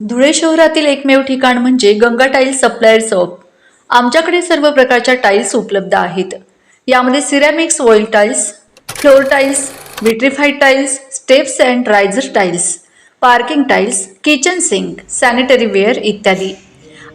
धुळे शहरातील एकमेव ठिकाण म्हणजे गंगा टाइल्स सप्लायर शॉप। आमच्याकडे सर्व प्रकारच्या टाइल्स उपलब्ध आहेत। यामध्ये ceramics, oil tiles, floor tiles, vitrified tiles, steps and riser tiles, parking tiles, kitchen sink, sanitary ware इत्यादी।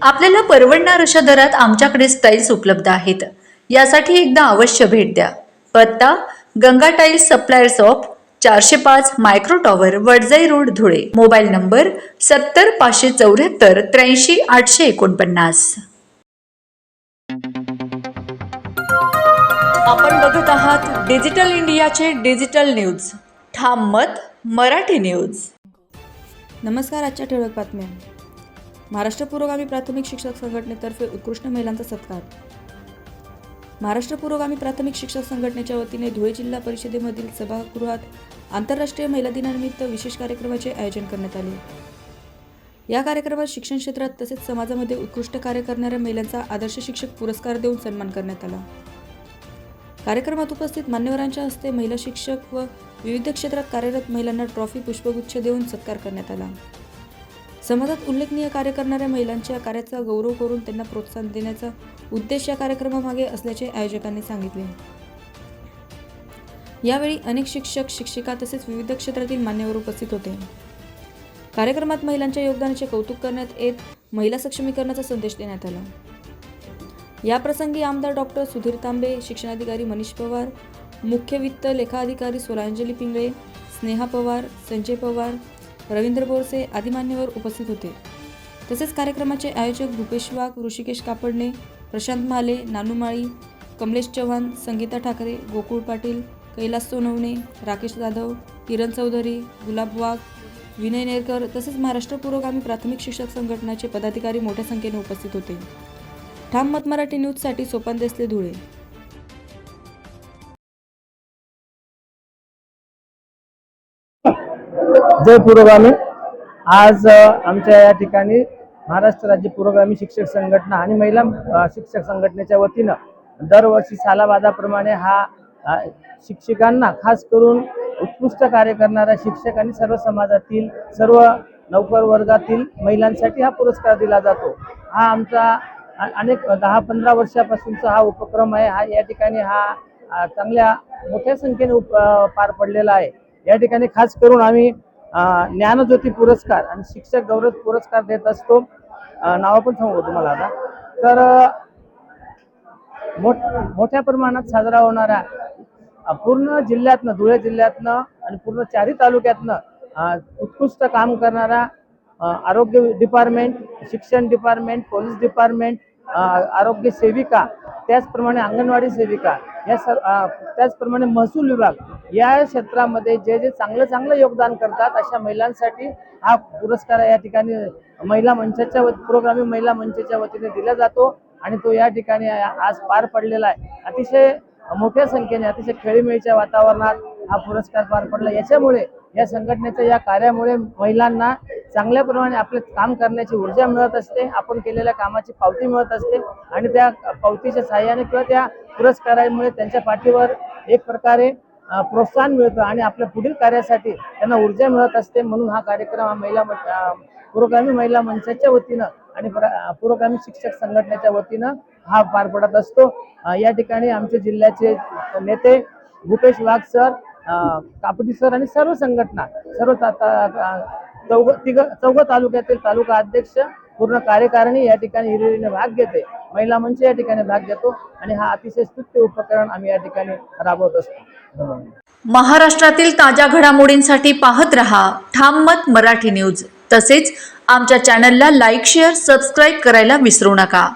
आपल्याला परवडणार अशा दरात आमच्याकडे टाइल्स उपलब्ध आहेत। यासाठी एकदा अवश्य भेट द्या। पत्ता Ganga tiles supplier shop, 405 micro tower, Wadjai road, Dhule. Mobile number 70 574 83 849। आपण बघत आहात डिजिटल इंडियाचे डिजिटल न्यूज। ठाम मत मराठी न्यूज। नमस्कार। आजच्या ठळक बातम्या। महाराष्ट्र पुरोगामी प्राथमिक शिक्षक संघटनेतर्फे उत्कृष्ट महिलांचा सत्कार। महाराष्ट्र पुरोगामी प्राथमिक शिक्षक संघटनेच्या वतीने धुळे जिल्हा परिषदेमधील सभागृहात आंतरराष्ट्रीय महिला दिनानिमित्त विशेष कार्यक्रमाचे आयोजन करण्यात आले। या कार्यक्रमात शिक्षण क्षेत्रात तसेच समाजामध्ये उत्कृष्ट कार्य करणाऱ्या महिलांचा आदर्श शिक्षक पुरस्कार देऊन सन्मान करण्यात आला। कार्यक्रमात उपस्थित मान्यवरांच्या हस्ते महिला शिक्षक व विविध क्षेत्रात कार्यरत महिलांना ट्रॉफी, पुष्पगुच्छ देऊन सत्कार करण्यात आला। समाजात उल्लेखनीय कार्य करणाऱ्या महिलांच्या कार्याचा गौरव करून त्यांना प्रोत्साहन देण्याचा उद्देश या कार्यक्रमामागे असल्याचे आयोजकांनी सांगितले। यावेळी अनेक शिक्षक, शिक्षिका तसेच विविध क्षेत्रातील मान्यवर उपस्थित होते। कार्यक्रमात महिलांच्या योगदानाचे कौतुक करण्यात येत महिला सक्षमीकरणाचा संदेश देण्यात आला। या प्रसंगी आमदार डॉक्टर सुधीर तांबे, शिक्षणाधिकारी मनीष पवार, मुख्य वित्त लेखा अधिकारी सोलांजली पिंगळे, स्नेहा पवार, संजय पवार, रवींद्र बोरसे आदी मान्यवर उपस्थित होते। तसेच कार्यक्रमाचे आयोजक भूपेश वाघ, ऋषिकेश कापडणे, प्रशांत माले, नानू माळी, कमलेश चव्हाण, संगीता ठाकरे, गोकुळ पाटील, कैलास सोनवणे, राकेश जाधव, किरण चौधरी, गुलाब वाघ, विनय नेरकर तसेच महाराष्ट्र पुरोगामी प्राथमिक शिक्षक संघटनेचे पदाधिकारी मोठ्या संख्येने उपस्थित होते। ठाम मत मराठी न्यूजसाठी सोपान देसले, धुळे। जय पुरोगामी। आज आमच्या या ठिकाणी महाराष्ट्र राज्य पुरोगामी शिक्षक संघटना आणि महिला शिक्षक संघटनेच्या वतीनं दरवर्षी सालाबादाप्रमाणे हा शिक्षकांना, खास करून उत्कृष्ट कार्य करणाऱ्या शिक्षक आणि सर्व समाजातील सर्व नौकर वर्गातील महिलांसाठी हा पुरस्कार दिला जातो। हा आमचा अनेक 10-15 वर्षापासूनचा हा उपक्रम आहे। हा या ठिकाणी हा चांगल्या मोठ्या संख्येने पार पडलेला आहे। या ठिकाणी खास करून आम्ही ज्ञानज्योती पुरस्कार आणि शिक्षक गौरव पुरस्कार देत असतो। नाव पण सांगू तुम्हाला आता। तर मोठ्या प्रमाणात साजरा होणारा पूर्ण जिल्ह्यातनं, धुळे जिल्ह्यातनं आणि पूर्ण 4ही तालुक्यातनं उत्कृष्ट काम करणारा आरोग्य डिपार्टमेंट, शिक्षण डिपार्टमेंट, पोलीस डिपार्टमेंट, आरोग्य सेविका, त्याचप्रमाणे अंगणवाडी सेविका, त्याचप्रमाणे महसूल विभाग या क्षेत्रामध्ये जे जे चांगलं योगदान करतात अशा महिलांसाठी हा पुरस्कार या ठिकाणी महिला मंचाच्या पुरोगामी महिला मंचाच्या वतीने दिला जातो आणि तो या ठिकाणी आज पार पडलेला आहे। अतिशय मोठ्या संख्येने, अतिशय खेळीमेळीच्या वातावरणात हा पुरस्कार पार पडला। याच्यामुळे या संघटनेच्या या कार्यामुळे महिलांना चांगल्या प्रमाणे आपले काम करण्याची ऊर्जा मिळत असते, आपण केलेल्या कामाची पावती मिळत असते आणि त्या पावतीच्या सहाय्याने किंवा त्या पुरस्कारामुळे त्यांच्या पाठीवर एक प्रकारे प्रोत्साहन मिळतं आणि आपल्या पुढील कार्यासाठी त्यांना ऊर्जा मिळत असते। म्हणून हा कार्यक्रम महिला पुरोगामी महिला मंचाच्या वतीनं आणि पुरोगामी शिक्षक संघटनेच्या वतीनं हा पार पडत असतो। या ठिकाणी आमचे जिल्ह्याचे नेते भूपेश वाघ सर, कापडी सर आणि सर्व संघटना, सर्व चौघ तालुक्यातील तालुका अध्यक्ष, पूर्ण कार्यकारिणी या ठिकाणी हिरिरीने भाग घेते। महिला मंच या ठिकाणी भाग घेतो आणि हा अतिशय स्तुत्य उपक्रम आम्ही या ठिकाणी राबवत असतो। महाराष्ट्रातील ताज्या घडामोडींसाठी पाहत रहा ठाम मत मराठी न्यूज। तसेच आमच्या चॅनलला लाईक, शेअर, सबस्क्राईब करायला विसरू नका।